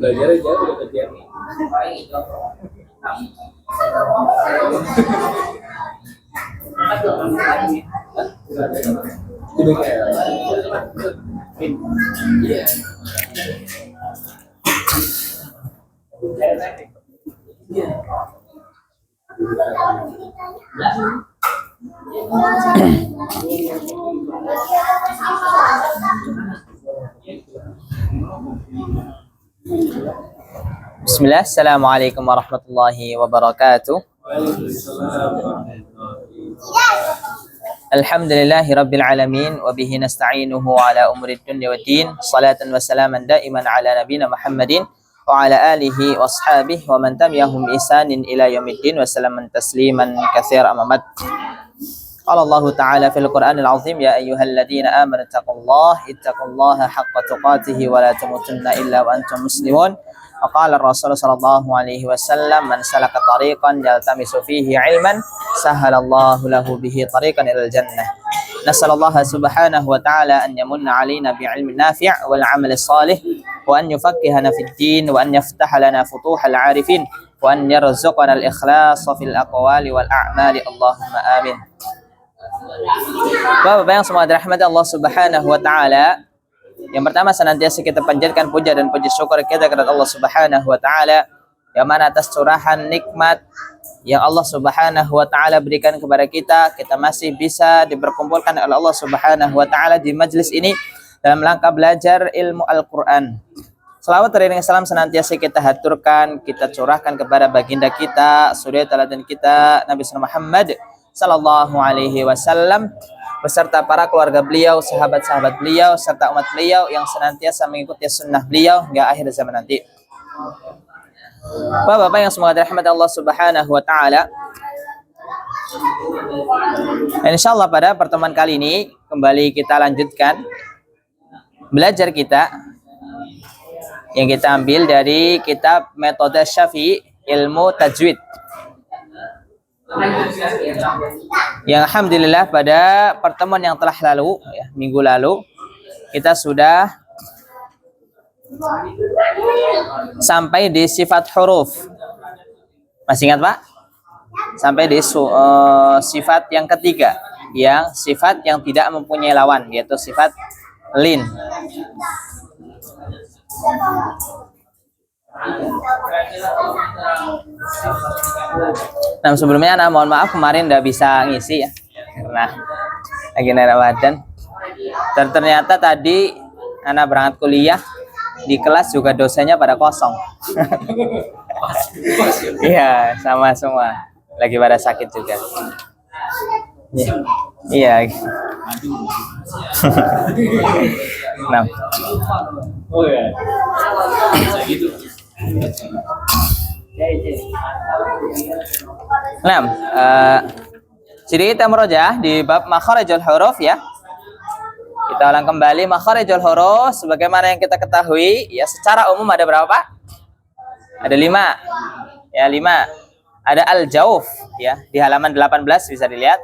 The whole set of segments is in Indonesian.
Belajarnya jauh udah kerja. Iya. Bismillah, Assalamualaikum warahmatullahi wabarakatuh. Alhamdulillahi rabbil alamin wa bihi nasta'inuhu ala umuri dunya waddin. Salatan wa salaman daiman ala nabiyina Muhammadin wa ala alihi wa ashabihi wa man tabi'ahum bi ihsanin ila yaumiddin wa salaman tasliman katsiran amma ba'd. Qala Allah Ta'ala fil Qur'anil 'azim ya ayyuhalladzina amanu ittaqullaha haqqa tuqatih wa la tamutunna illa wa antum muslimun. Qala Rasul sallallahu alaihi wasallam man salaka tariqan yaltamisu fihi ilman sahalallahu lahu bihi tariqan ilal jannah. Nasallallahu subhanahu wa ta'ala an yamunna alaina bi'ilmin nafi' wal 'amali salih wa an yufaqqihana fid din wa an yaftaha lana futuhal 'arifin wa an yarzuqana al ikhlas fil aqwali wal a'mali. Allahumma amin. Bapak-bapak yang semua dirahmati Allah Subhanahu wa taala, yang pertama senantiasa kita panjatkan puja dan puji syukur kita kepada Allah Subhanahu wa taala yang mana atas curahan nikmat yang Allah Subhanahu wa taala berikan kepada kita masih bisa diperkumpulkan oleh Allah Subhanahu wa taala di majelis ini dalam rangka belajar ilmu Al-Qur'an. Selawat dan salam senantiasa kita haturkan, kita curahkan kepada baginda kita, suri teladan kita Nabi Muhammad sallallahu alaihi wasallam beserta para keluarga beliau, sahabat-sahabat beliau, serta umat beliau yang senantiasa mengikuti sunnah beliau hingga akhir zaman nanti. Bapak-bapak yang semoga dirahmati Allah Subhanahu wa taala. Insyaallah pada pertemuan kali ini kembali kita lanjutkan belajar kita yang kita ambil dari kitab Metode Syafi'i Ilmu Tajwid. Yang alhamdulillah pada pertemuan yang telah lalu ya, minggu lalu kita sudah sampai di sifat huruf. Masih ingat Pak? Sampai di sifat yang ketiga, yang sifat yang tidak mempunyai lawan, yaitu sifat lin. Nah sebelumnya mohon maaf kemarin tidak bisa ngisi ya karena lagi naik badan. Dan ternyata tadi anak berangkat kuliah di kelas juga dosennya pada kosong. Iya sama semua lagi pada sakit juga. Iya. Nah. Oh ya. Gitu. Nah, jadi kita merojah di bab makharijul huruf ya. Kita ulang kembali makharijul huruf sebagaimana yang kita ketahui ya secara umum ada berapa Pak? Ada 5. Ya 5. Ada al-jauf ya di halaman 18 bisa dilihat.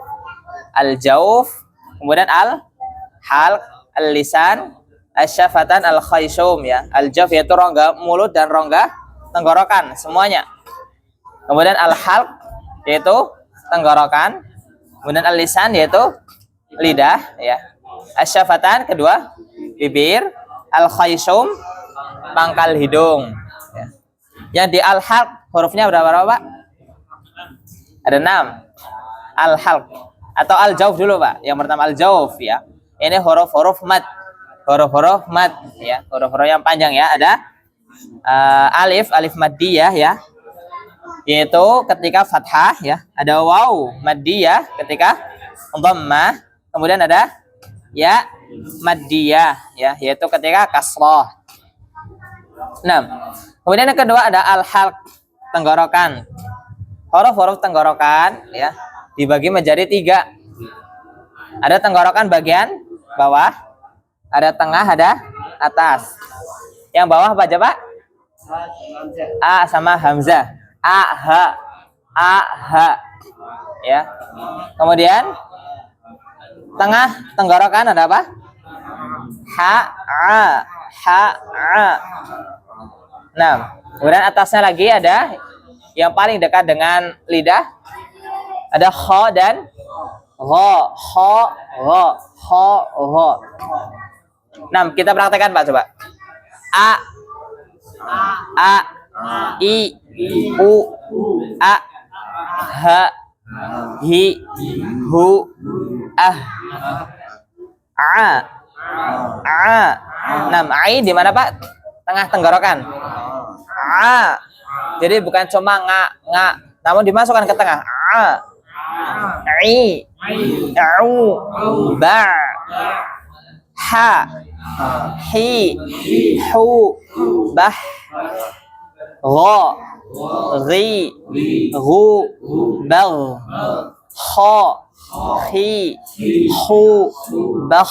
Al-jauf, kemudian al-halq, al-lisan, asyafatan, al-khayshum ya. Al-jauf yaitu rongga mulut dan rongga tenggorokan semuanya. Kemudian al-halq yaitu tenggorokan, kemudian al-lisan yaitu lidah ya. Asyafatan kedua bibir, al-khayshum pangkal hidung ya. Yang di al-halq hurufnya berapa Pak? Ada 6. Al-halq atau al-jauf dulu Pak. Yang pertama al-jauf ya. Ini huruf-huruf mad. Huruf-huruf mad ya. Huruf-huruf yang panjang ya. Ada alif maddiyah ya. Yaitu ketika fathah ya. Ada waw maddiyah ketika dhammah. Kemudian ada ya maddiyah ya, yaitu ketika kasrah. 6. Kemudian yang kedua ada al-halq, tenggorokan. Huruf-huruf tenggorokan ya dibagi menjadi 3. Ada tenggorokan bagian bawah, ada tengah, ada atas. Yang bawah apa aja Pak? A sama hamzah. A ha ya. Kemudian tengah tenggorokan ada apa? Ha a. Nah, kemudian atasnya lagi ada yang paling dekat dengan lidah. Ada kha dan gha, kha, gha, kha, gha. Nah, kita praktekkan Pak coba. A, I, U, A, Ha, Hi, Hu, Ah, A, A. Nah, ai di mana Pak? Tengah tenggorokan. A. Jadi bukan cuma nga, namun dimasukkan ke tengah. A, I, Au, Ba, Ha, Hi, Hu, Bah, Gha, Ghi, Gu, Bag, Kha, Khi, Hu, Bah,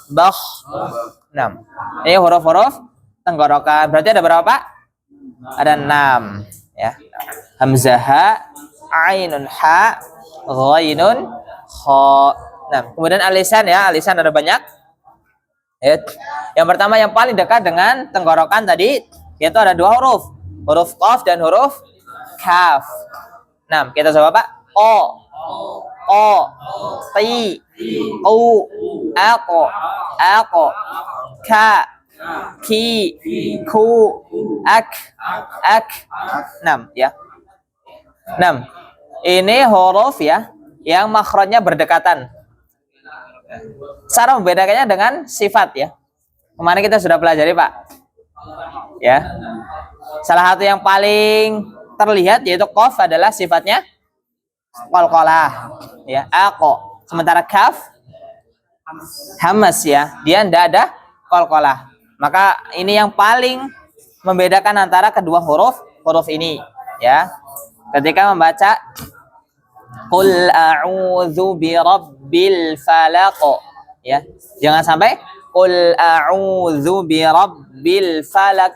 Bah. 6. Ini huruf-huruf tenggorokan. Berarti ada berapa Pak? Ada 6 ya. Hamzah ha, ainun ha, ghainun kha. Nah, kemudian alisan ya, alisan ada banyak. Ya. Yang pertama yang paling dekat dengan tenggorokan tadi yaitu ada 2 huruf. Huruf qaf dan huruf kaf. Nah, kita coba Pak. O, ti, u, ako, ka, ki, ku, ak. 6 ya. 6. Ini huruf ya yang makhrajnya berdekatan. Cara membedakannya dengan sifat ya. Kemarin kita sudah pelajari Pak. Ya. Salah satu yang paling terlihat yaitu qaf adalah sifatnya qalqalah ya, ako. Sementara kaf hamas ya, dia tidak ada qalqalah. Maka ini yang paling membedakan antara kedua huruf ini ya. Ketika membaca qul a'udzu birabbil falaq ya. Jangan sampai qul a'udzu birabbil falaq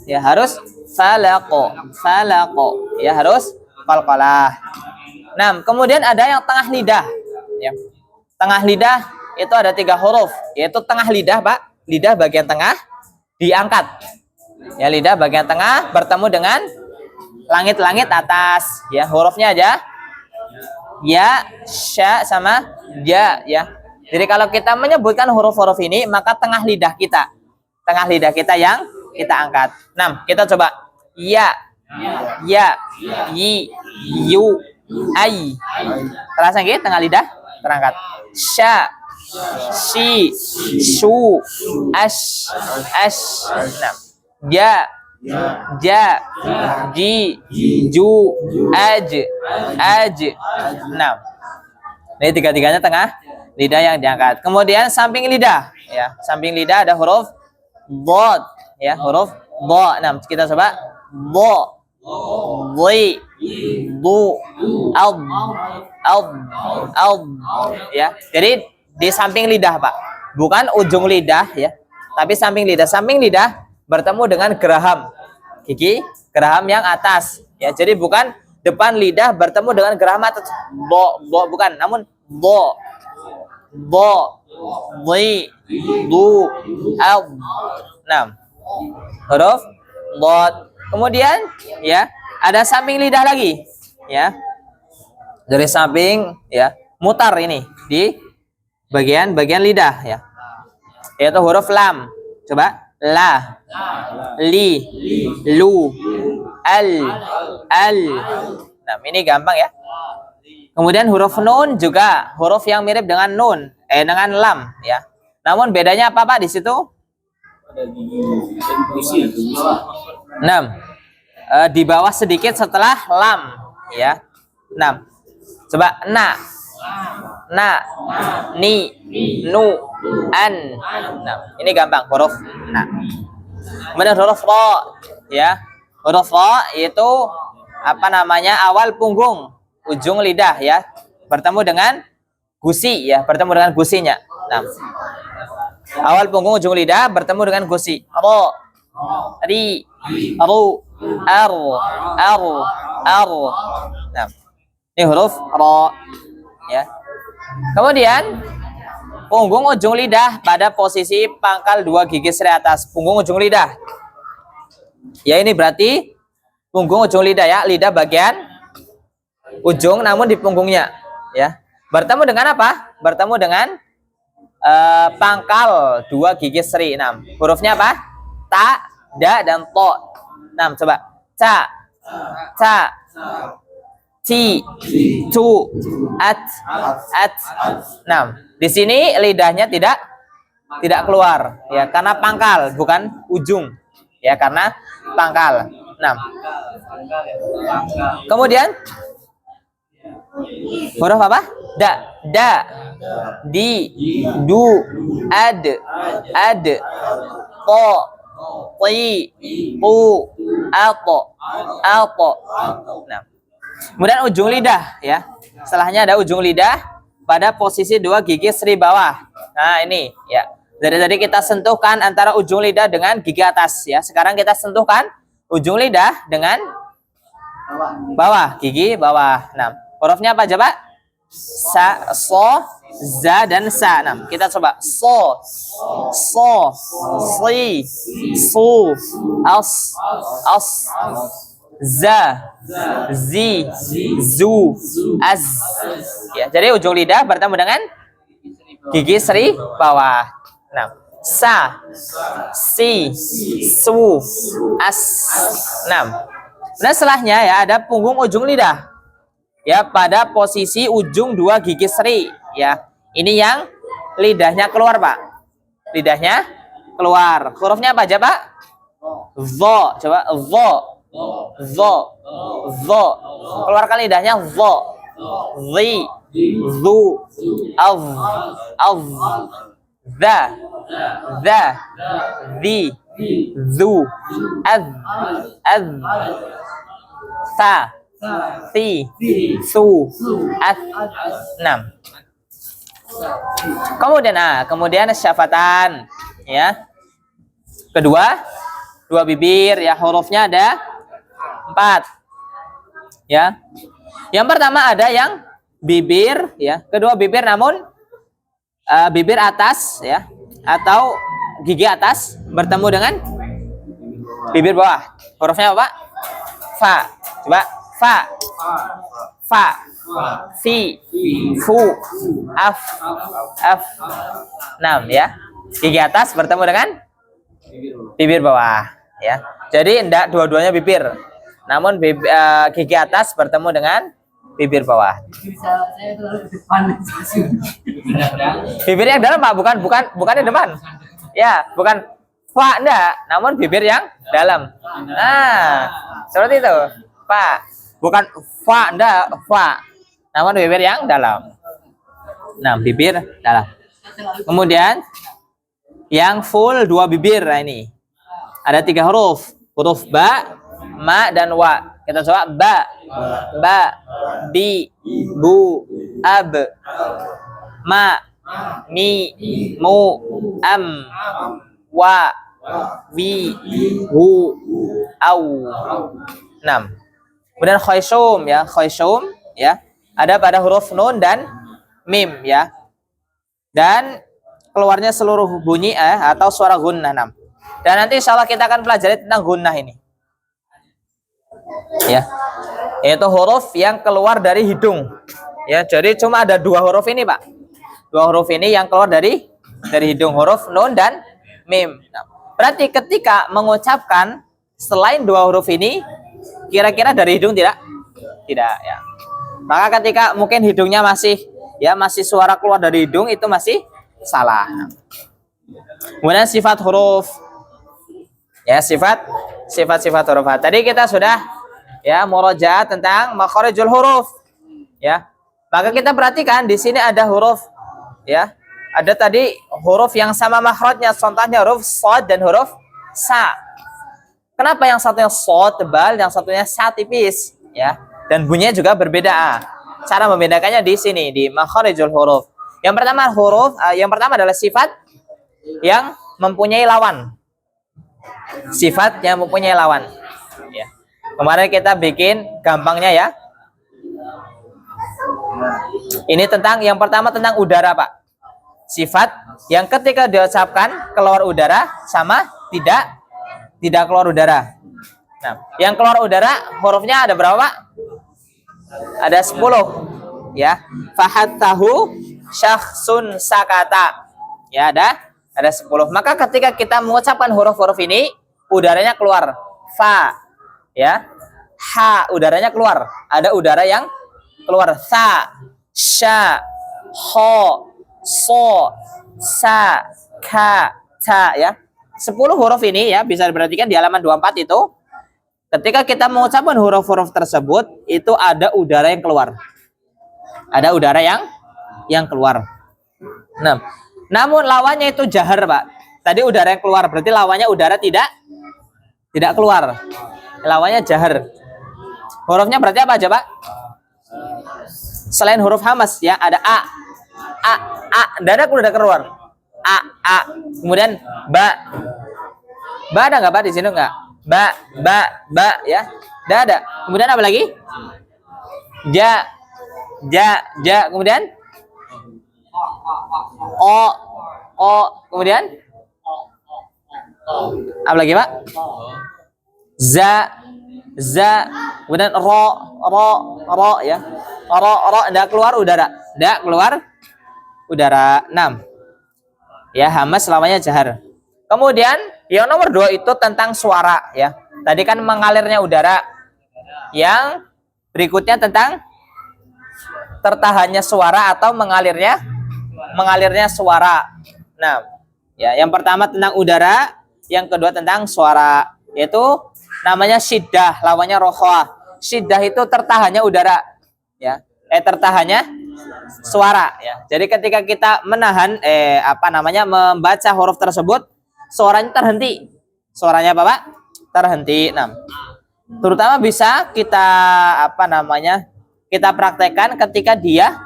ya, harus falaq ya, harus qalqalah. Nah, kemudian ada yang tengah lidah ya. Tengah lidah itu ada 3 huruf, yaitu tengah lidah Pak, lidah bagian tengah diangkat ya, lidah bagian tengah bertemu dengan langit-langit atas ya, hurufnya aja ya, sya sama ya ya. Jadi kalau kita menyebutkan huruf-huruf ini maka tengah lidah kita yang kita angkat. Nah, kita coba ya, yi, yu, ai. Terasa nggih tengah lidah terangkat. Sya, si, su, ash. Nah, ja, ji, ju, aj. Nah, ini tiga-tiganya tengah lidah yang diangkat. Kemudian samping lidah ya, samping lidah ada huruf dhad ya, huruf dha. Nah, kita coba dha, dhi, du, ad ya. Jadi di samping lidah Pak, bukan ujung lidah ya, tapi samping lidah. Samping lidah bertemu dengan geraham gigi, geraham yang atas ya. Jadi bukan depan lidah bertemu dengan geraham atas, bo bukan, namun bo, dhi, du, ad. Nah, huruf dhad. Kemudian ya, ada samping lidah lagi ya. Dari samping ya, mutar ini di bagian lidah ya. Yaitu huruf lam. Coba la, li, lu, al. Nah, ini gampang ya. Kemudian huruf nun juga huruf yang mirip dengan nun, dengan lam ya. Namun bedanya apa Pak di situ? Ada gigi dan gusi di bawah. 6. Di bawah sedikit setelah lam ya. 6. Coba na, ni, nu, an. Nah, ini gampang huruf na. Kemudian huruf ra ya. Huruf ra itu apa namanya? Awal punggung, ujung lidah ya, bertemu dengan gusi ya, bertemu dengan gusinya. Nah, awal punggung ujung lidah bertemu dengan gusi. Ra, ri, ru, ar. Nah, ini huruf ra ya. Kemudian punggung ujung lidah pada posisi pangkal 2 gigi seri atas, punggung ujung lidah. Ya ini berarti punggung ujung lidah ya, lidah bagian ujung namun di punggungnya ya. Bertemu dengan apa? Bertemu dengan pangkal dua gigi seri. 6. Hurufnya apa? Ta, da, dan to. 6. Coba. Ca, ca, ci, cu, at. 6. Di sini lidahnya tidak keluar ya, karena pangkal bukan ujung ya, karena pangkal. 6. Kemudian huruf apa? Da, di, du, ad, to, ti, pu, ato. Nah, kemudian ujung lidah ya. Setelahnya ada ujung lidah pada posisi dua gigi seri bawah. Nah ini ya. Dari tadi kita sentuhkan antara ujung lidah dengan gigi atas ya. Sekarang kita sentuhkan ujung lidah dengan bawah, gigi bawah. 6. Hurufnya apa coba? Sa, so, za, dan sa. 6. Kita coba. So, si, su, as, za, zi, zu, az. Ya, jadi ujung lidah bertemu dengan gigi seri bawah. 6. Sa, si, su, as. 6. Nah setelahnya ya ada punggung ujung lidah ya pada posisi ujung dua gigi seri ya. Ini yang lidahnya keluar Pak. Lidahnya keluar. Hurufnya apa aja Pak? Zo. Coba zo. Zo. Zo. Keluarkan lidahnya zo. Zi. Zu. Az. Az. Za. Za. Zi. Zu. Az. Az. Sa. Si. Su. As. 6. Kemudian syafatan ya. Kedua, dua bibir ya, hurufnya ada 4 ya. Yang pertama ada yang bibir ya, kedua bibir namun bibir atas ya, atau gigi atas bertemu dengan bibir bawah. Hurufnya apa Pak? Fa. Coba. Fa. Fa. Fi. Fu. Af. 6 ya. Gigi atas bertemu dengan bibir bawah ya. Jadi enggak dua-duanya bibir. Namun gigi atas bertemu dengan bibir bawah. Bibir yang dalam Pak, bukan yang depan. Ya, bukan fa enggak, namun bibir yang dalam. Nah, seperti itu. Pak. Bukan fa enggak, fa. Namun bibir yang dalam. Nah, bibir dalam. Kemudian yang full dua bibir, nah ini. Ada 3 huruf. Huruf ba, ma, dan wa. Kita coba ba. Ba, bi, bu, ab. Ma, mi, mu, am. Wa, wi, hu, au. 6. Kemudian khayshum ya, khayshum ya. Ada pada huruf nun dan mim ya. Dan keluarnya seluruh bunyi atau suara gunnah. 6. Dan nanti insya Allah kita akan pelajari tentang gunnah ini. Ya. Yaitu huruf yang keluar dari hidung. Ya, jadi cuma ada 2 huruf ini, Pak. 2 huruf ini yang keluar dari hidung, huruf nun dan mim. Nah, berarti ketika mengucapkan selain 2 huruf ini, kira-kira dari hidung tidak? Tidak ya. Maka ketika mungkin hidungnya masih suara keluar dari hidung, itu masih salah. Nah. Kemudian sifat huruf. Ya, sifat huruf. Tadi kita sudah ya murojaah tentang makharijul huruf. Ya. Maka kita perhatikan di sini ada huruf ya. Ada tadi huruf yang sama makhrajnya, contohnya huruf shad dan huruf sa. Kenapa yang satunya shad tebal, yang satunya sa tipis ya? Dan bunyinya juga berbeda. Cara membedakannya di sini di makharijul huruf. Yang pertama adalah sifat yang mempunyai lawan. Sifat yang mempunyai lawan. Ya. Kemarin kita bikin gampangnya ya. Ini tentang yang pertama tentang udara, Pak. Sifat yang ketika diucapkan keluar udara sama tidak keluar udara. Nah, yang keluar udara hurufnya ada berapa, Pak? Ada 10. Ya. Fahattahu syakhsun sakata. Ya, ada 10. Maka ketika kita mengucapkan huruf-huruf ini, udaranya keluar. Fa, ya. Ha, udaranya keluar. Ada udara yang keluar. Sa, sya, ho, so, sa, ka, ta, ya. 10 huruf ini ya bisa diperhatikan di halaman 24 itu. Ketika kita mengucapkan huruf-huruf tersebut, itu ada udara yang keluar. Ada udara yang keluar. Nah, namun lawannya itu jahar, Pak. Tadi udara yang keluar, berarti lawannya udara tidak keluar. Lawannya jahar. Hurufnya berarti apa aja, Pak? Selain huruf hamas ya, ada a. Dada udah keluar. A. Kemudian ba. Ba ada nggak, Pak, di sini nggak? Ba ya. Dada. Kemudian apa lagi? Ja. Kemudian o. Kemudian apa lagi, Pak? Za. Kemudian ro ya. Ro enggak keluar udara. 6. Ya, hamas lawannya jahar. Kemudian yang nomor 2 itu tentang suara ya. Tadi kan mengalirnya udara. Yang berikutnya tentang tertahannya suara atau mengalirnya suara. Nah, ya, yang pertama tentang udara, yang kedua tentang suara, yaitu namanya syiddah, lawannya rokhawah. Syiddah itu tertahannya udara, ya. Tertahannya suara, ya. Jadi ketika kita menahan membaca huruf tersebut, suaranya terhenti. Suaranya apa, Pak? Terhenti. Nah, terutama bisa kita kita praktekkan ketika dia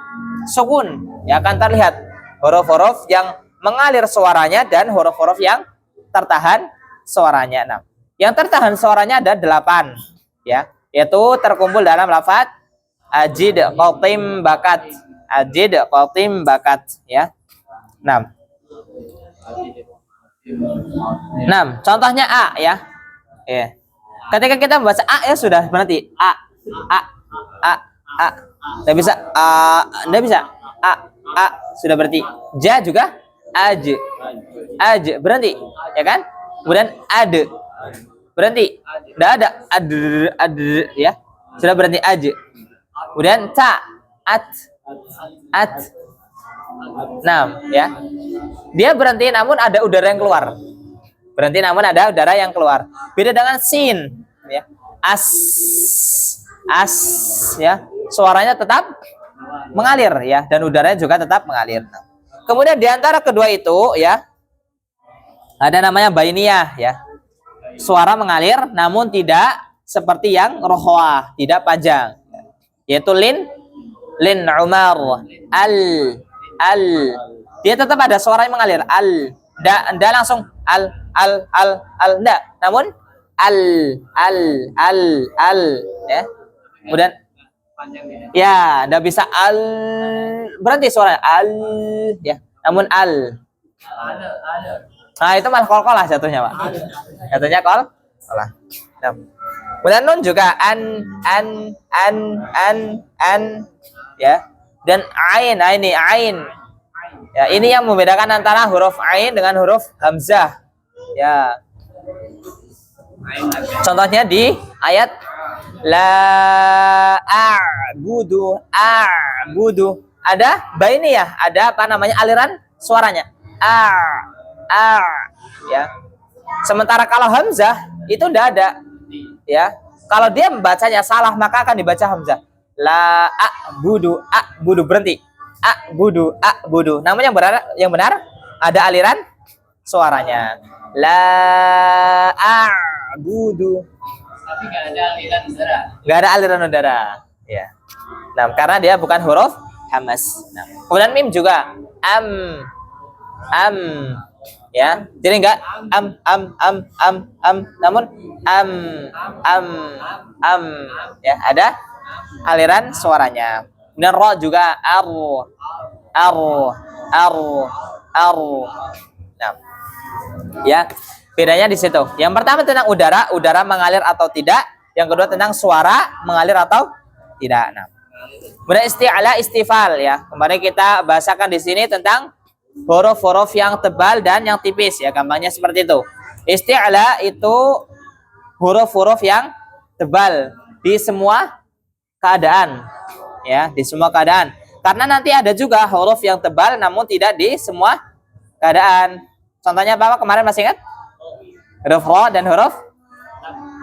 sukun, ya, akan terlihat huruf-huruf yang mengalir suaranya dan huruf-huruf yang tertahan suaranya. Nah, yang tertahan suaranya ada 8, ya, yaitu terkumpul dalam lafaz ajid, qatim, bakat. Ajid, qatim, bakat, ya. 6. Contohnya a, ya. Ketika kita membaca a ya sudah berarti a. Nggak bisa nggak bisa a sudah berarti. Ja juga aj berhenti, ya kan? Kemudian ad berhenti, nggak ada ad ya, sudah berhenti aj. Kemudian ta at. Ya, dia berhenti namun ada udara yang keluar. Beda dengan sin, ya. As ya, suaranya tetap mengalir, ya, dan udaranya juga tetap mengalir. Kemudian di antara kedua itu, ya, ada namanya bainiyah, ya. Suara mengalir namun tidak seperti yang rokhawah, tidak panjang. Yaitu lin umar, al. Dia tetap ada suara yang mengalir. Nda langsung al nda, namun al ya. Kemudian ya, ndak bisa al berhenti suara al, ya, namun al. Nah, itu malah kol-kolah jatuhnya, Pak. Jatuhnya kol-kolah. Nah, kemudian nun juga an ya. Dan ain. Ya, ini yang membedakan antara huruf ain dengan huruf hamzah. Ya. Contohnya di ayat la a'budu. Ada bainiyah, ada aliran suaranya. Ya. Sementara kalau hamzah itu tidak ada. Ya. Kalau dia membacanya salah maka akan dibaca hamzah. La a'budu berhenti. A'budu. Namun yang benar ada aliran suaranya. La a'budu. Tapi nggak ada aliran udara. Nggak ada aliran udara. Ya. Nah, karena dia bukan huruf hamas. Nah, kemudian mim juga am. Ya. Jadi enggak am, namun am. Ya, ada aliran suaranya. Dan ro juga ar. Nah, ya. Bedanya di situ. Yang pertama tentang udara, udara mengalir atau tidak. Yang kedua tentang suara mengalir atau tidak. Nah, kemudian isti'ala, istifal ya. Kemarin kita bahasakan di sini tentang huruf-huruf yang tebal dan yang tipis ya. Gampangnya seperti itu. Isti'ala itu huruf-huruf yang tebal di semua keadaan ya, di semua keadaan. Karena nanti ada juga huruf yang tebal namun tidak di semua keadaan. Contohnya apa kemarin masih ingat? Huruf ro dan huruf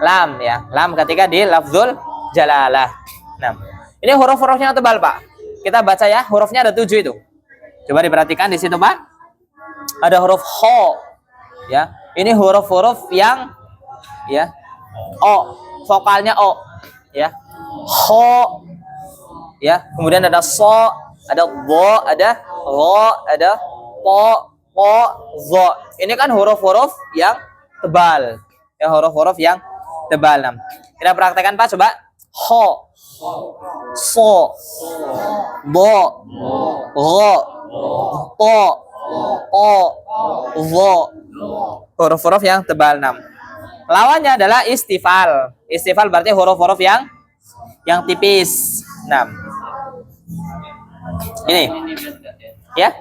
lam ya. Lam ketika di lafzul jalalah. Nah, ini huruf-huruf yang tebal, Pak. Kita baca ya, hurufnya ada 7 itu. Coba diperhatikan di situ, Pak. Ada huruf ho ya. Ini huruf-huruf yang ya o, vokalnya o ya. Ho ya. Kemudian ada so, ada bo, ada ro, ada po, zo. Ini kan huruf-huruf yang tebal. Ya, huruf-huruf yang tebal. Nah, kita praktekkan Pak, coba. Ho, so, bo, ro, po, o, zo. Huruf-huruf yang tebal. Nah, lawannya adalah istifal. Istifal berarti huruf-huruf yang tipis. Nah, ini ya.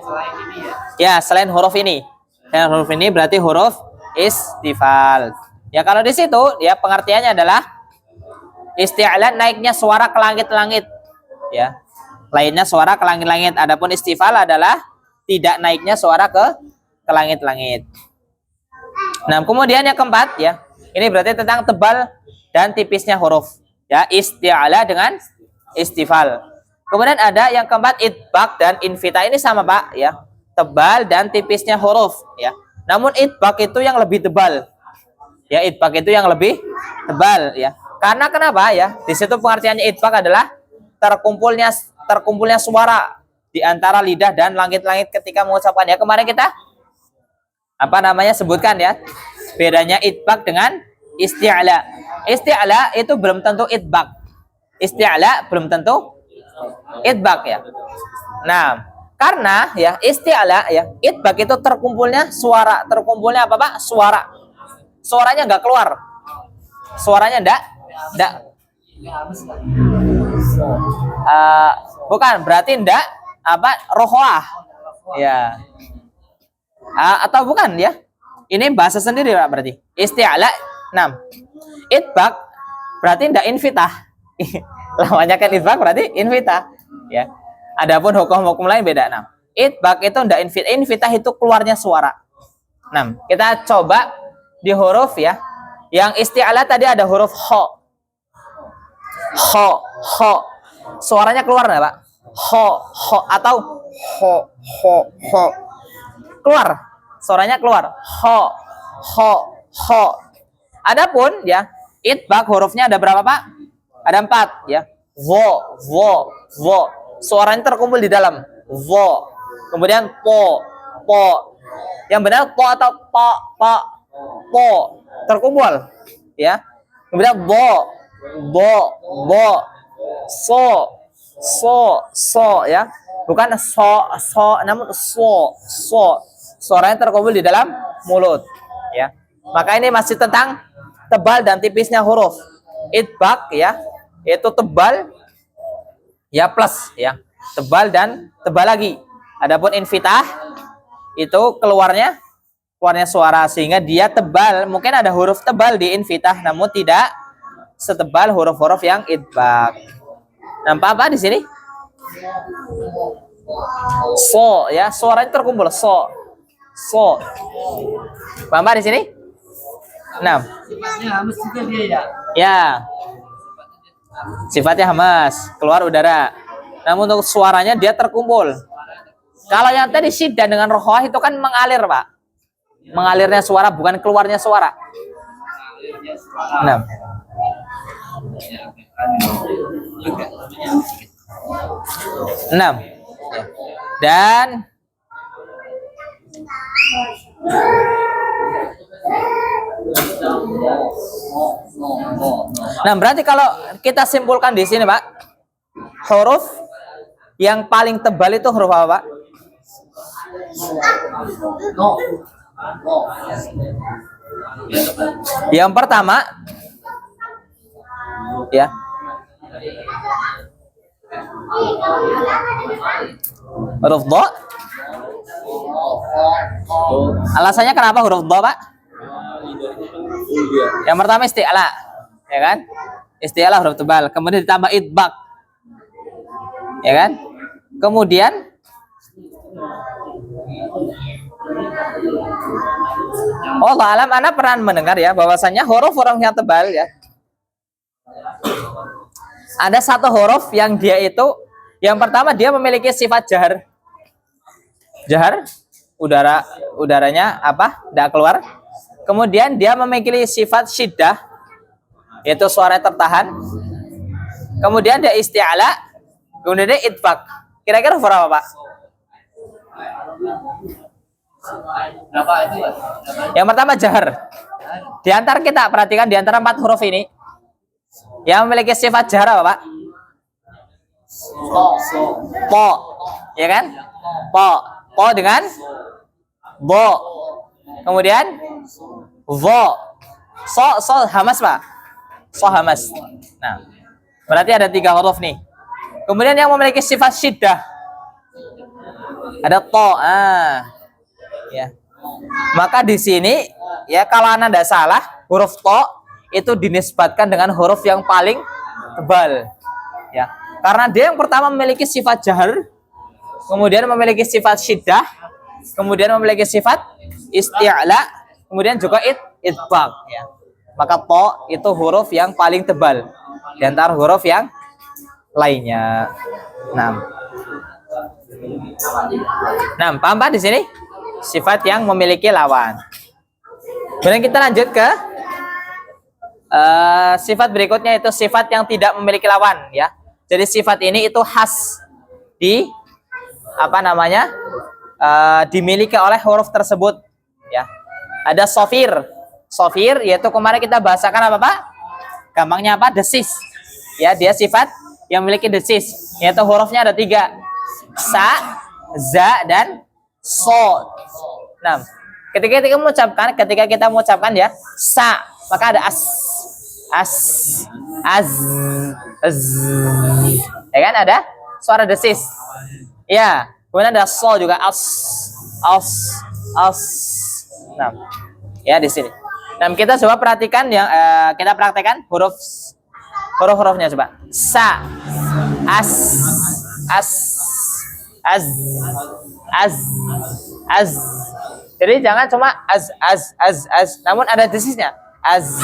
Ya, selain huruf ini. Dan huruf ini berarti huruf istifal. Ya, kalau di situ ya pengertiannya adalah isti'la naiknya suara ke langit-langit. Ya. Lainnya suara ke langit-langit. Adapun istifal adalah tidak naiknya suara ke langit-langit. Nah, kemudian yang keempat ya. Ini berarti tentang tebal dan tipisnya huruf. Ya, isti'la dengan istifal. Kemudian ada yang keempat itbaq dan infita. Ini sama, Pak, ya. Tebal dan tipisnya huruf, ya. Namun itbaq itu yang lebih tebal. Ya, itbaq itu yang lebih tebal, ya. Karena kenapa ya? Di situ pengertiannya itbaq adalah terkumpulnya suara di antara lidah dan langit-langit ketika mengucapkan. Ya, kemarin kita sebutkan ya. Bedanya itbaq dengan isti'la. Isti'la itu belum tentu itbaq. Isti'la belum tentu itbaq ya. Nah, karena ya isti'la ya, itbaq itu terkumpulnya suara, terkumpulnya apa, Pak? Suara. Suaranya nggak keluar. Suaranya enggak bukan, berarti enggak apa? Rohwah. Ya. Atau bukan ya? Ini bahasa sendiri Pak, berarti. Isti'la 6. Itbaq berarti enggak infitah. Lawannya kan itbaq berarti infitah, ya. Adapun hukum-hukum lain beda. 6. Itbaq itu enggak infitah. Infitah itu keluarnya suara. 6. Kita coba di huruf ya. Yang isti'la tadi ada huruf ho. Ho, ho. Suaranya keluar enggak, Pak? Ho, ho atau ho. Keluar. Suaranya keluar. Ho. Adapun ya, itbaq hurufnya ada berapa, Pak? Ada 4 ya. Vo. Suaranya terkumpul di dalam. Vo. Kemudian po. Yang benar po atau po. Terkumpul ya. Kemudian bo. So ya. Bukan so namun so. Suaranya terkumpul di dalam mulut ya. Maka ini masih tentang tebal dan tipisnya huruf. Itbaq ya, itu tebal ya plus ya. Tebal dan tebal lagi. Adapun infitah itu keluarnya suara sehingga dia tebal. Mungkin ada huruf tebal di infitah namun tidak setebal huruf-huruf yang itbaq. Nampak apa di sini? So ya, suaranya terkumpul so. Paham di sini? 6. Sifatnya hamas juga dia ya. Ya. Sifatnya hamas, keluar udara. Namun untuk suaranya dia terkumpul. Kalau yang tadi syiddah dengan rohwah itu kan mengalir, Pak. Mengalirnya suara bukan keluarnya suara. 6. Dan berarti kalau kita simpulkan di sini, Pak, huruf yang paling tebal itu huruf apa, Pak? Yang pertama, ya, huruf do. Alasannya kenapa huruf do, Pak? Yang pertama isti'la, ya kan? Isti'la huruf tebal, kemudian ditambah idbak, ya kan? Kemudian Allah alam, Anda pernah mendengar ya bahwasanya huruf-huruf yang tebal ya, ada satu huruf yang dia itu, yang pertama dia memiliki sifat jahar. Jahar, udaranya apa? Tidak keluar. Kemudian dia memiliki sifat syiddah, yaitu suara tertahan. Kemudian dia isti'ala, kemudian dia idfak. Kira-kira huruf apa, Pak? Yang pertama jahar. Di antara kita perhatikan, di antara 4 huruf ini yang memiliki sifat jahar apa, Pak? Po, ya kan? Po dengan bo. Kemudian vo. So hamas, Pak. So hamas. Nah, berarti ada 3 huruf nih. Kemudian yang memiliki sifat syiddah ada to. Ya. Maka di sini ya, kalau Anda tidak salah, huruf to itu dinisbatkan dengan huruf yang paling tebal. Ya. Karena dia yang pertama memiliki sifat jahar, kemudian memiliki sifat syiddah, kemudian memiliki sifat isti'la, kemudian juga idbaq, ya. Maka to itu huruf yang paling tebal di antara huruf yang lainnya. Nah, paham Pak di sini? Sifat yang memiliki lawan. Kemudian kita lanjut ke sifat berikutnya, itu sifat yang tidak memiliki lawan, ya. Jadi sifat ini itu khas di apa namanya? Dimiliki oleh huruf tersebut, ya. Ada sofir. Sofir yaitu kemarin kita bahasakan apa, Pak? Gampangnya apa? Desis. Ya, dia sifat yang memiliki desis, yaitu hurufnya ada 3. Sa, za, dan so. Nah, ketika kita mengucapkan ya sa, maka ada as, az, ya kan, ada suara desis. Ya, kemudian ada so juga, as. Nah, ya di sini. Nah, kita coba perhatikan yang kita praktekkan huruf-hurufnya coba. Sa, as, az. Jadi jangan cuma az, namun ada desisnya. Az.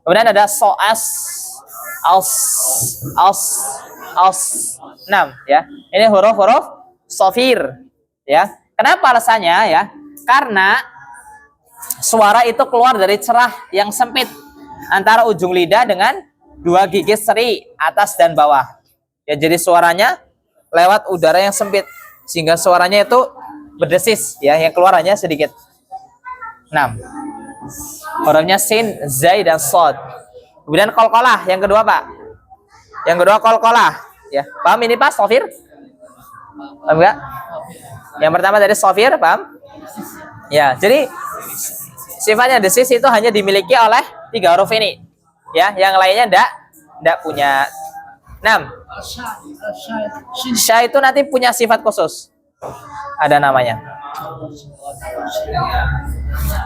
Kemudian ada so, as, Nah, ya. Ini huruf-huruf sofir, ya. Kenapa alasannya, ya? Karena suara itu keluar dari cerah yang sempit antara ujung lidah dengan 2 gigi seri atas dan bawah. Ya, jadi suaranya lewat udara yang sempit sehingga suaranya itu berdesis, ya, yang keluar hanya sedikit. 6. Hurufnya sin, zai, dan sod. Kemudian qalqalah yang kedua, Pak. Yang kedua qalqalah, ya. Paham ini, Pak? Sofir? Paham enggak? Yang pertama dari sofir, paham? Ya, jadi sifatnya desis itu hanya dimiliki oleh 3 huruf ini, ya. Yang lainnya enggak punya. 6. Sya itu nanti punya sifat khusus, ada namanya.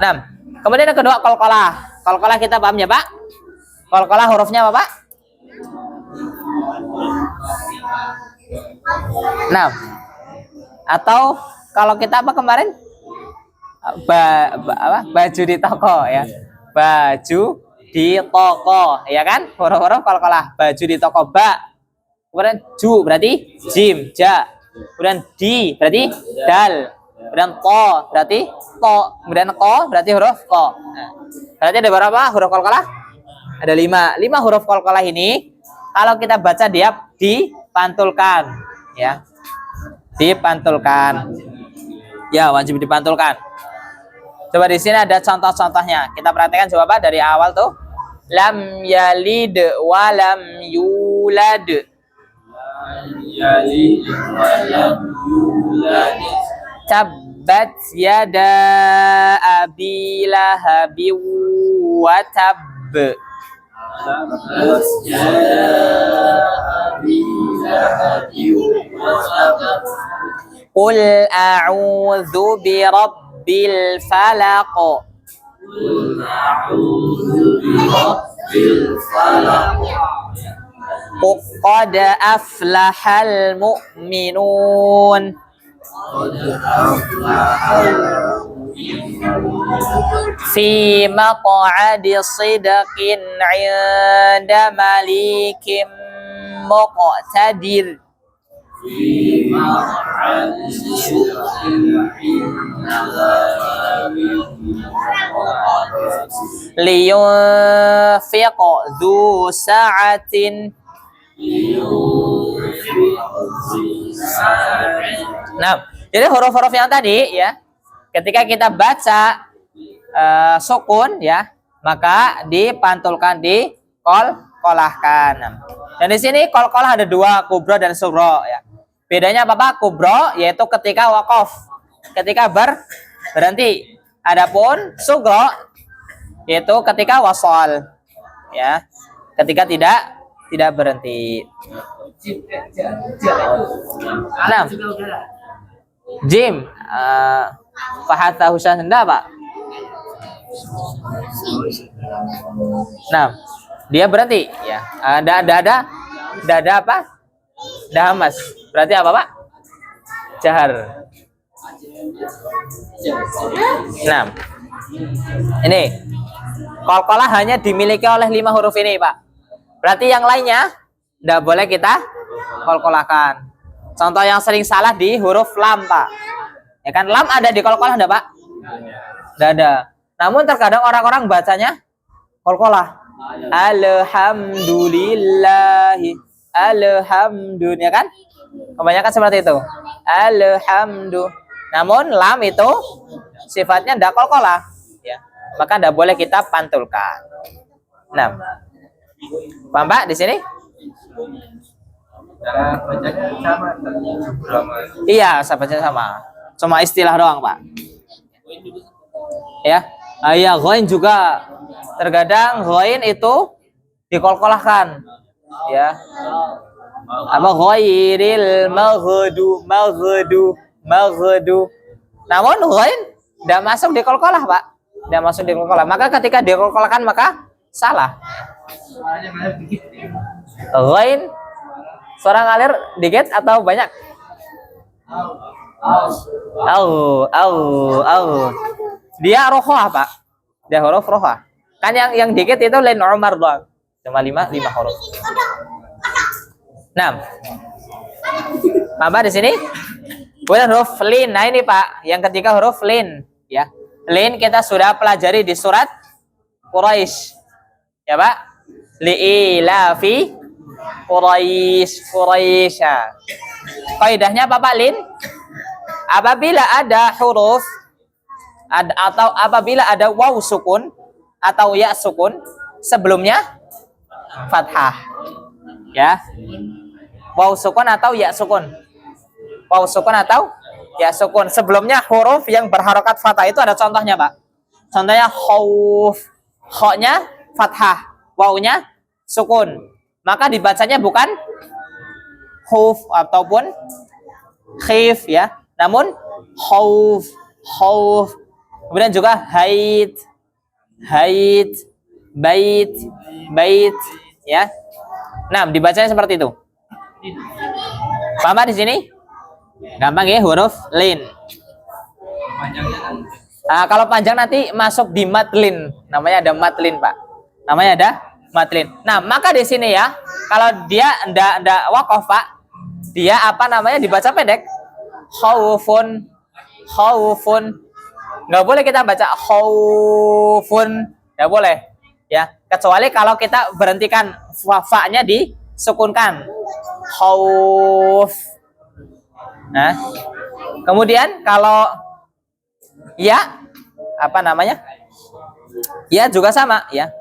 6. Kemudian yang kedua qalqalah. Qalqalah kita paham ya, Pak? Qalqalah hurufnya apa, Pak? 6. Atau kalau kita apa kemarin? Baju di toko, ya. Baju di toko, ya kan? Huruf-huruf qalqalah. Baju di toko, ba. Kemudian ju berarti jim, ja. Kemudian di berarti dal. Kemudian to berarti to. Kemudian ko berarti huruf ko. Nah, berarti ada berapa huruf qalqalah? Ada 5. 5 huruf qalqalah ini kalau kita baca dia dipantulkan, ya. Dipantulkan. Ya, wajib dipantulkan. Coba di sini ada contoh-contohnya. Kita perhatikan coba, Pak, dari awal tuh. Lam yalid wa lam yulad. Tab tabbat yada abi lahabin wa tab. Qul a'udzu birabbil falaq. Qad aflahal mu'minun. Fi maq'adi sidqin 'inda malikim muqtadir. Liyunfiq dzu sa'atin. Nah, jadi huruf-huruf yang tadi ya, ketika kita baca sukun ya, maka dipantulkan, kolahkan. Dan di sini kolah ada dua, kubro dan sugro ya. Bedanya apa Pak? Kubro yaitu ketika waqaf, ketika berhenti. Adapun sugro yaitu ketika wasol ya, ketika tidak berhenti. Nah, Jim, Fahatha Husain Senda Pak. Nah, dia berhenti ya. Ada apa? Dahamas. Berarti apa Pak? Jahar. Nah, ini qalqalah hanya dimiliki oleh 5 huruf ini Pak. Berarti yang lainnya tidak boleh kita qalqalahkan. Contoh yang sering salah di huruf lam Pak. Ya kan, lam ada di qalqalah enggak Pak? Tidak ada. Namun terkadang orang-orang bacanya qalqalah. Alhamdulillahi. Alhamdulillah ya kan? Kebanyakan seperti itu. Alhamdulillah. Namun lam itu sifatnya tidak qalqalah ya. Maka tidak boleh kita pantulkan. Nah, paham Pak di sini? Cara bacanya sama. Iya, bacanya sama. Cuma istilah doang Pak. Ya. Ya, ghain juga terkadang ghain itu dikolkolahkan. Ya. Apa ghairil maghdu. Namun ghain tidak masuk di kolkolah Pak. Tidak masuk di kolkolah. Maka ketika dikolkolahkan maka salah. Ghain suara ngalir dikit atau banyak? Dia rohah Pak. Dia huruf rohah. Kan yang dikit itu lain Umar doang. Cuma 5 huruf. 6. Apa di sini? Kemudian huruf lin. Nah ini Pak, yang ketiga huruf lin ya. Lin kita sudah pelajari di surat Quraisy. Ya Pak? Li'ilafi Quraisy. Kaidahnya apa Pak lin? Apabila ada huruf atau apabila ada waw sukun atau ya sukun sebelumnya fathah. Ya. Waw sukun atau ya sukun. Waw sukun atau ya sukun. Sebelumnya huruf yang berharokat fathah itu ada contohnya Pak. Contohnya khauf. Kha-nya fathah, wawnya sukun. Maka dibacanya bukan khuf ataupun khif ya. Namun khauf. Kemudian juga haid, bait ya. Nah, dibacanya seperti itu. Paham di sini? Gampang ya huruf lin. Kalau panjang nanti masuk di matlin. Namanya ada matlin, Pak. Namanya ada matlin. Nah, maka di sini ya, kalau dia ndak waqaf, Pak, dia apa namanya dibaca pendek? Khaufun. Nggak boleh kita baca khaufun, nggak boleh ya, kecuali kalau kita berhentikan fa-nya disukunkan khauf. Nah, kemudian kalau ya apa namanya, ya juga sama ya,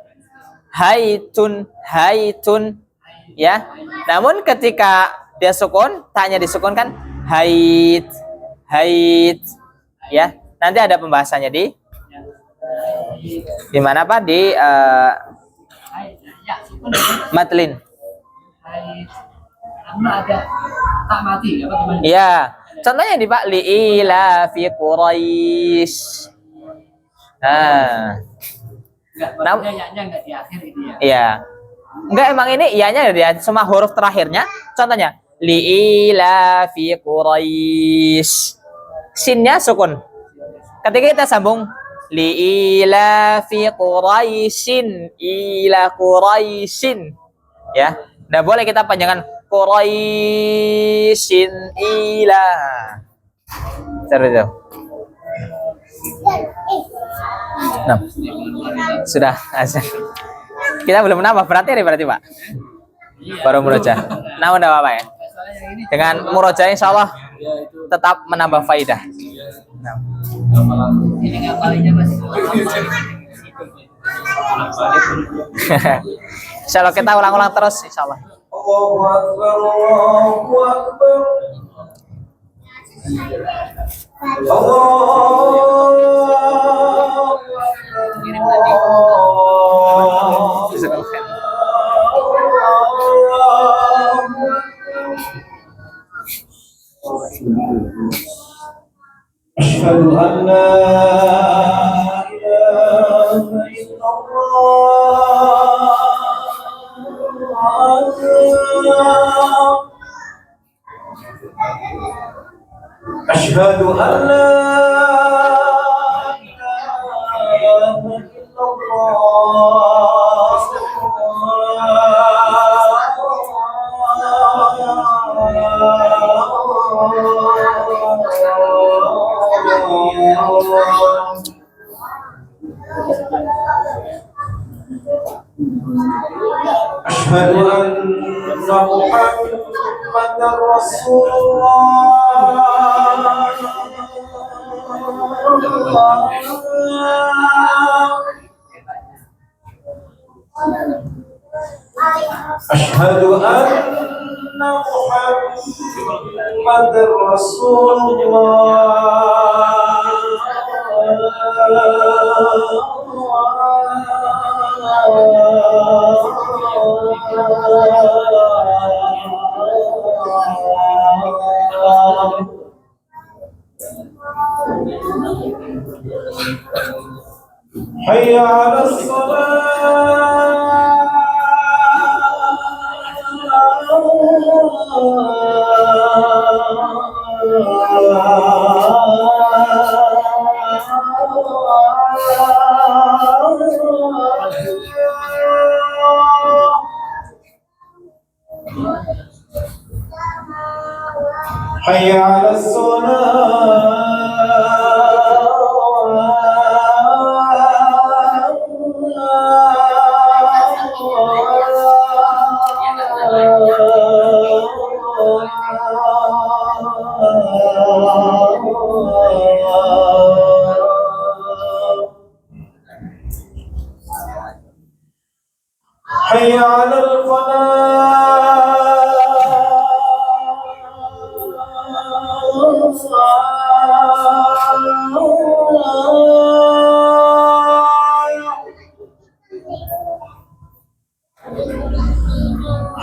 haitun ya, namun ketika dia sukun, ta-nya disukunkan hait. ya. Nanti ada pembahasannya di mana Pak? Di matlin. Karena ada tak mati apa gimana? Iya. Contohnya di Pak li'ila fi Quraisy. Nah, Maksudnya ya-nya enggak di akhir ini ya. iya. Enggak, emang ini iyanya dia semua huruf terakhirnya. Contohnya li'ila fi Quraisy. Sinnya sukun. Ketika kita sambung li'ila fi Quraisyin ila Quraisyin, ya. Enggak boleh kita panjangan Quraisyin ila. Seperti itu. Nah, sudah asal. Kita belum menambah berarti Pak. Baru murojaah. Nah, udah apa ya? Dengan murojaah insya Allah tetap menambah faidah. Nah. Ini ngapalinya masih. Insya Allah kita ulang-ulang terus insya Allah. Allahu Akbar, Allahu Akbar. Kirim tadi. Asyhadu an la ilaha illallah. Asyhadu an la ilaha illallah. أشهد أن محمدا رسول الله. أشهد أن محمدا رسول الله. حي على الصلاة. حي على الصلاة. حي على الفلاح.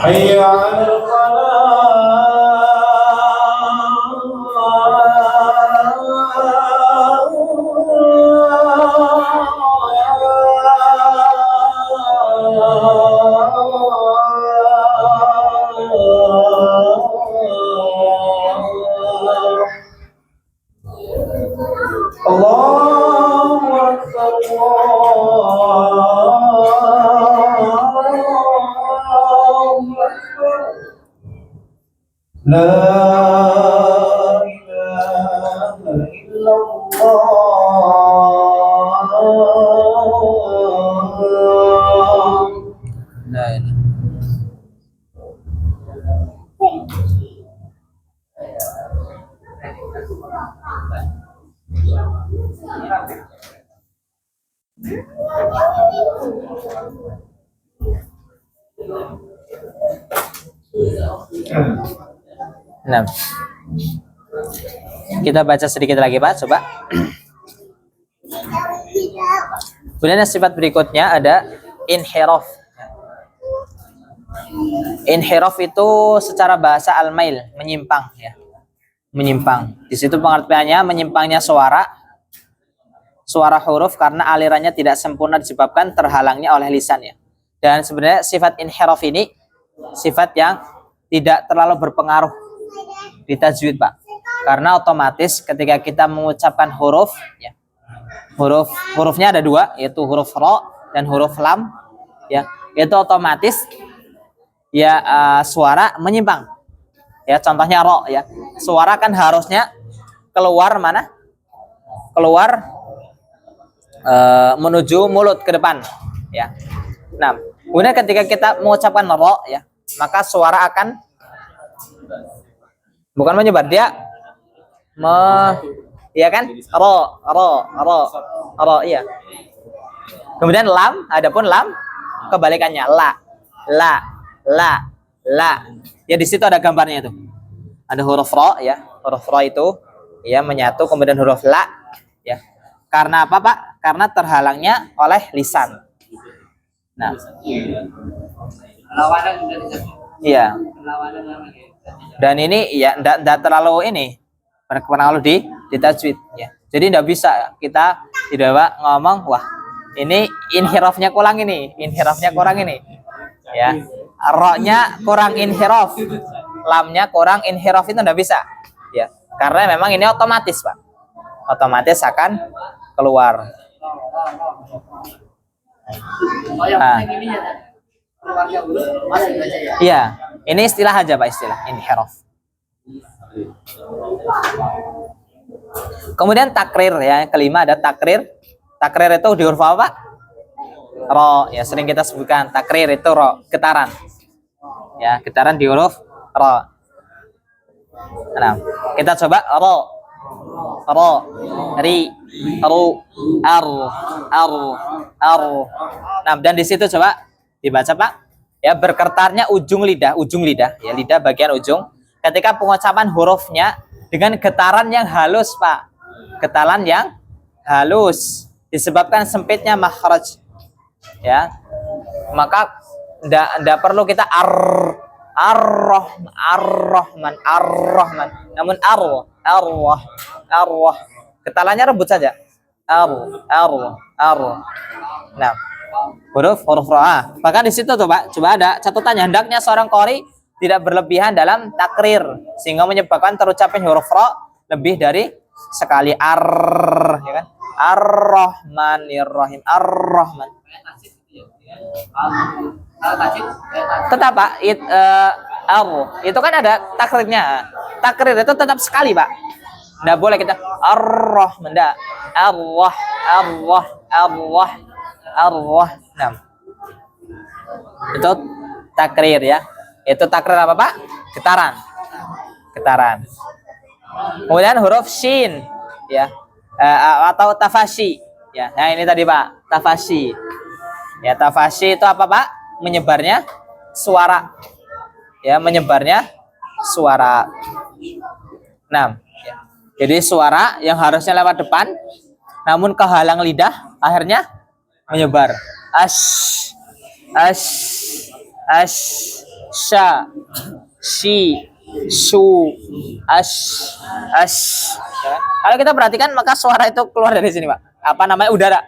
حي على الفلاح. الله أكبر، الله أكبر. لا إله إلا الله. Nah, ini. Nah, Kita baca sedikit lagi Pak, coba. Kemudian sifat berikutnya ada inhiraf. Inhiraf itu secara bahasa al-mail, menyimpang ya. Menyimpang. Di situ pengertiannya menyimpangnya suara huruf karena alirannya tidak sempurna disebabkan terhalangnya oleh lisannya. Dan sebenarnya sifat inhiraf ini sifat yang tidak terlalu berpengaruh di tajwid Pak. Karena otomatis ketika kita mengucapkan huruf ya, hurufnya ada dua, yaitu huruf ro dan huruf lam ya, itu otomatis ya suara menyimpang ya. Contohnya ro ya, suara kan harusnya keluar mana, keluar menuju mulut ke depan ya. Nah kemudian ketika kita mengucapkan ro ya, maka suara akan bukan menyebar, dia iya kan, ro iya. Kemudian lam, adapun lam kebalikannya, la. Ya di situ ada gambarnya itu. Ada huruf ro ya, huruf ro itu ya menyatu, kemudian huruf la ya. Karena apa Pak? Karena terhalangnya oleh lisan. Nah, iya. Dan ini ya enggak terlalu ini berpengaruh di tajwid ya. Jadi enggak bisa kita tidak Pak ngomong wah ini inhirafnya kurang ini, inhirafnya kurang ini. Ya. Ro-nya kurang inhiraf, lamnya kurang inhiraf, itu enggak bisa. Ya. Karena memang ini otomatis, Pak. Otomatis akan keluar. Nah. Iya, ini istilah aja Pak, istilah inhiraf. Kemudian takrir ya, yang kelima ada takrir. Takrir itu di huruf apa Pak? Ro ya, sering kita sebutkan takrir itu ro, getaran. Ya, getaran di huruf ro. Nah, kita coba ro, ri, ru, ar. Nah, dan di situ coba dibaca Pak. Ya, bergetarnya ujung lidah ya, lidah bagian ujung. Ketika pengucapan hurufnya dengan getaran yang halus Pak, getaran yang halus disebabkan sempitnya makhraj ya, maka ndak perlu kita ar-rahman, namun arwah, getarannya rebut saja, nah huruf ra. Maka di situ coba ada catatannya, hendaknya seorang qori tidak berlebihan dalam takrir sehingga menyebabkan terucapnya huruf ra lebih dari sekali, ya kan, ar-rahmanir-rahim, ar-rahman. Tetap Pak, itu kan ada takrirnya. Takrir itu tetap sekali Pak. Nggak boleh kita ar-rahman, nggak. Allah. Nah, itu takrir ya. Itu takrir apa Pak? Getaran. Kemudian huruf shin ya, atau tafashi ya. Nah ini tadi Pak, tafashi ya. Tafashi itu apa Pak? Menyebarnya suara ya, menyebarnya suara. Nah ya. Jadi suara yang harusnya lewat depan namun kehalang lidah akhirnya menyebar. Sha, shi, su, ya. Kalau kita perhatikan maka suara itu keluar dari sini Pak. Apa namanya, udara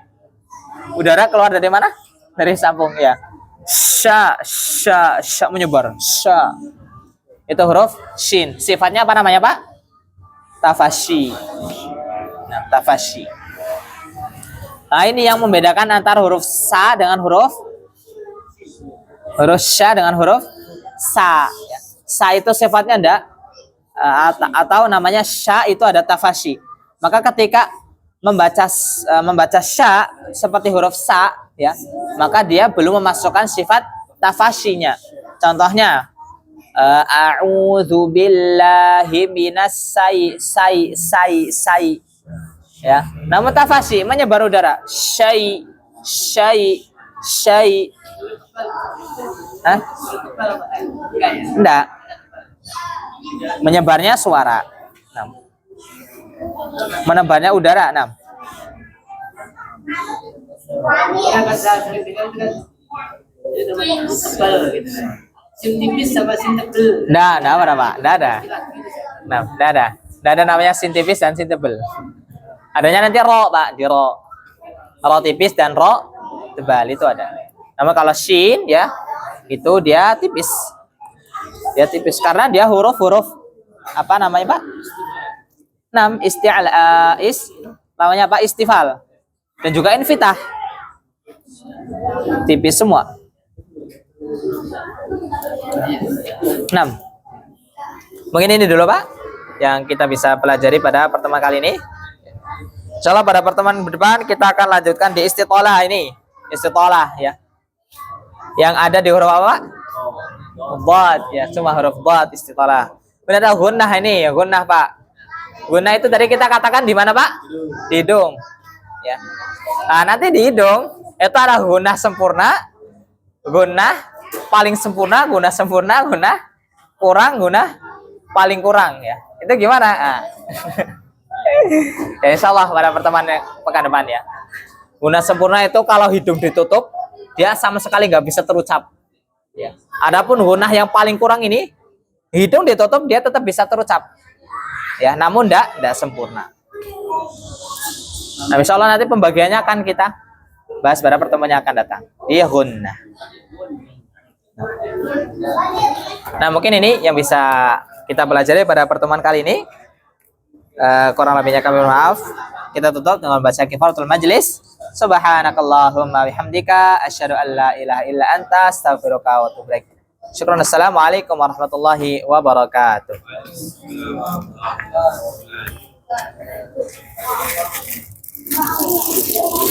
keluar dari mana? Dari sambung ya. Sha menyebar. Sha. Itu huruf shin. Sifatnya apa namanya Pak? Tafashi. Nah, tafashi. Nah, ini yang membedakan antara huruf sa dengan huruf sya dengan huruf sa. Sa itu sifatnya enggak atau namanya sya itu ada tafashi. Maka ketika membaca sya seperti huruf sa ya, maka dia belum memasukkan sifat tafashinya. Contohnya a'udzu billahi minas sai ya. Namun tafashi menyebar udara. Syai. Hah? Enggak. Menyebarnya suara. Nah. Menebarnya udara. 6. Ya kan saya sering dengar itu kan itu namanya tebal gitu. Sin tipis sama sin tebel. Nah, apa Pak? Nggak ada. Nah, nggak ada. Nggak ada namanya sin tipis dan sin tebel. Adanya nanti ro, Pak, di ro. Ro tipis dan ro tebal itu ada. Nama kalau shin ya, itu dia tipis. Dia tipis karena dia huruf-huruf apa namanya, Pak? 6 isti'al namanya apa? Istifal. Dan juga infitah. Tipis semua. 6. Mungkin ini dulu Pak yang kita bisa pelajari pada pertemuan kali ini. Insyaallah pada pertemuan depan kita akan lanjutkan di istitolah ini. Istitolah ya. Yang ada di huruf apa Pak? Dhad ya, cuma huruf dhad istitolah. Kemudian ada gunnah ini, ya gunnah Pak. Gunnah itu tadi kita katakan di mana Pak? Di hidung. Ya. Nah, nanti di hidung itu ada gunnah sempurna, gunnah paling sempurna, gunnah sempurna, gunnah kurang, gunnah paling kurang ya. Itu gimana? Nah. Ya insyaallah pada pertemuan pekan depan ya. Gunnah sempurna itu kalau hidung ditutup dia sama sekali nggak bisa terucap. Ya. Adapun gunnah yang paling kurang ini hidung ditutup dia tetap bisa terucap. Ya, namun enggak sempurna. Nah, insyaallah nanti pembagiannya akan kita bahas pada pertemuan yang akan datang. Di gunnah. Nah, mungkin ini yang bisa kita pelajari pada pertemuan kali ini. Kurang lebihnya kami mohon maaf. Kita tutup dengan baca kifaratul majlis. Subhanakallahumma bihamdika asyhadu an la ilaha illa anta astaghfiruka wa atubu ilaik. Syukran. Assalamualaikum warahmatullahi wabarakatuh.